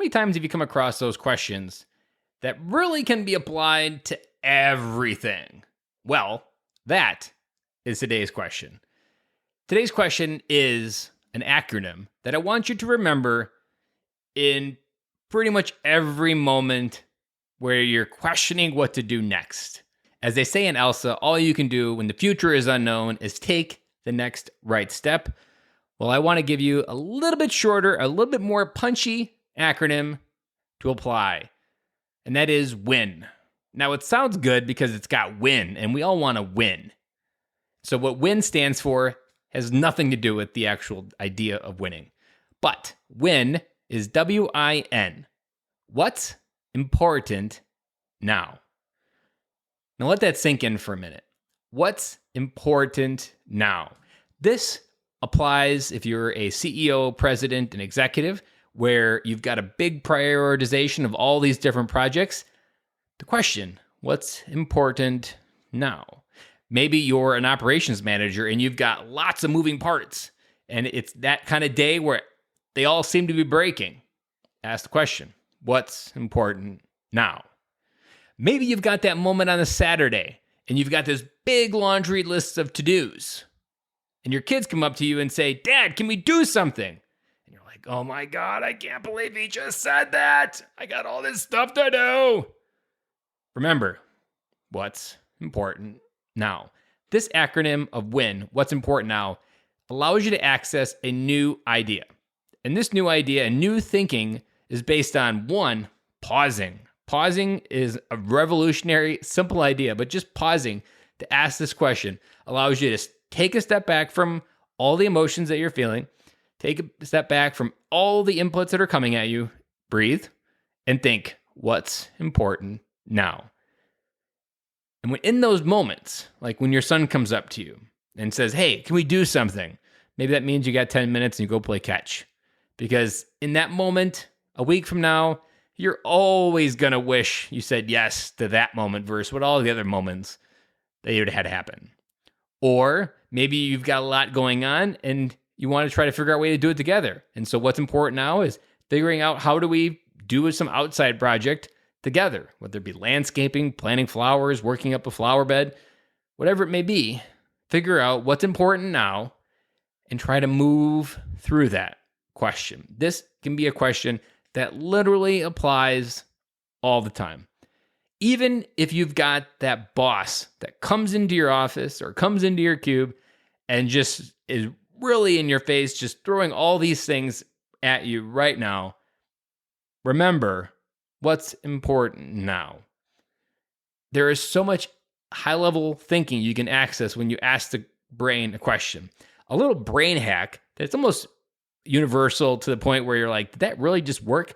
many times have you come across those questions that really can be applied to everything? Well, that is today's question. Today's question is an acronym that I want you to remember in pretty much every moment where you're questioning what to do next. As they say in Elsa, all you can do when the future is unknown is take the next right step. Well, I want to give you a little bit shorter, a little bit more punchy acronym to apply, and that is WIN. Now, it sounds good because it's got win, and we all want to win. So what WIN stands for has nothing to do with the actual idea of winning. But WIN is W-I-N. What's important now? Now let that sink in for a minute. What's important now? This applies if you're a CEO, president, and executive, where you've got a big prioritization of all these different projects. The question, what's important now? Maybe you're an operations manager and you've got lots of moving parts, and it's that kind of day where they all seem to be breaking. Ask the question, what's important now? Maybe you've got that moment on a Saturday and you've got this big laundry list of to-dos, and your kids come up to you and say, "Dad, can we do something?" And you're like, "Oh my God, I can't believe he just said that. I got all this stuff to do." Remember, what's important now? This acronym of WIN, what's important now, allows you to access a new idea. And this new idea and new thinking is based on, one, pausing. Pausing is a revolutionary, simple idea, but just pausing to ask this question allows you to take a step back from all the emotions that you're feeling, take a step back from all the inputs that are coming at you, breathe, and think, what's important now? And when in those moments, like when your son comes up to you and says, "Hey, can we do something?" Maybe that means you got 10 minutes and you go play catch. Because in that moment, a week from now, you're always going to wish you said yes to that moment versus what all the other moments that you had happen. Or maybe you've got a lot going on and you want to try to figure out a way to do it together. And so what's important now is figuring out how do we do some outside project together, whether it be landscaping, planting flowers, working up a flower bed, whatever it may be. Figure out what's important now and try to move through that question. This can be a question that literally applies all the time. Even if you've got that boss that comes into your office or comes into your cube and just is really in your face, just throwing all these things at you right now, remember what's important now. There is so much high-level thinking you can access when you ask the brain a question. A little brain hack that's almost universal to the point where you're like, did that really just work?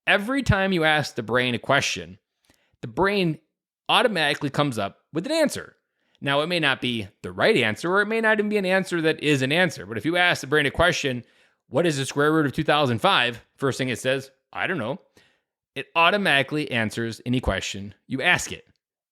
Every time you ask the brain a question, the brain automatically comes up with an answer. Now, it may not be the right answer, or it may not even be an answer that is an answer. But if you ask the brain a question, what is the square root of 2005? First thing it says, I don't know. It automatically answers any question you ask it.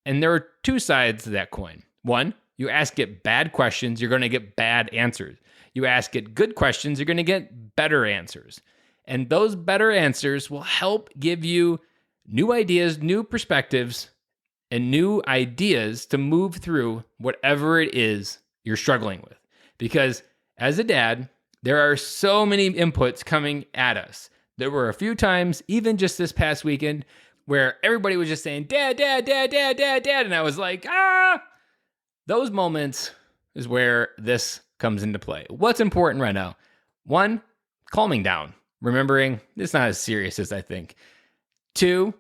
And there are two sides to that coin. One, you ask it bad questions, you're going to get bad answers. You ask it good questions, you're going to get better answers. And those better answers will help give you new ideas, new perspectives, and new ideas to move through whatever it is you're struggling with. Because as a dad, there are so many inputs coming at us. There were a few times, even just this past weekend, where everybody was just saying, "Dad, Dad, Dad, Dad, Dad, Dad." And I was like, Those moments is where this comes into play. What's important right now? One, calming down. Remembering it's not as serious as I think. Two,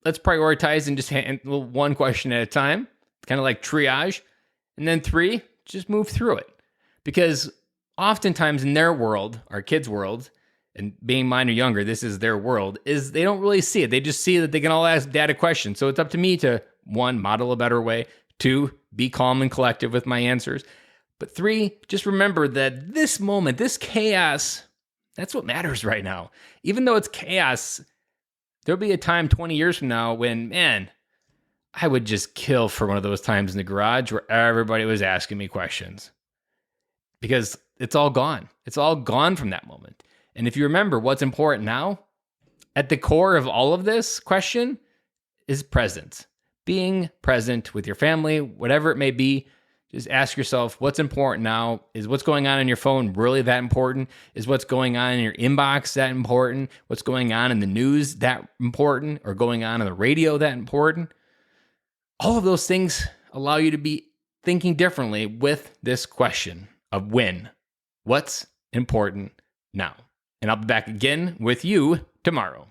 let's prioritize and just handle one question at a time, kind of like triage. And then three, just move through it. Because oftentimes in their world, our kids' world, and being mine or younger, this is their world, is they don't really see it. They just see that they can all ask dad a question. So it's up to me to, one, model a better way. Two, be calm and collective with my answers. But three, just remember that this moment, this chaos, that's what matters right now. Even though it's chaos, there'll be a time 20 years from now when, man, I would just kill for one of those times in the garage where everybody was asking me questions. Because it's all gone. It's all gone from that moment. And if you remember what's important now, At the core of all of this question is presence. Being present with your family, whatever it may be. Just ask yourself, what's important now? Is what's going on in your phone really that important? Is what's going on in your inbox that important? What's going on in the news that important? Or going on the radio that important? All of those things allow you to be thinking differently with this question of when. What's important now? And I'll be back again with you tomorrow.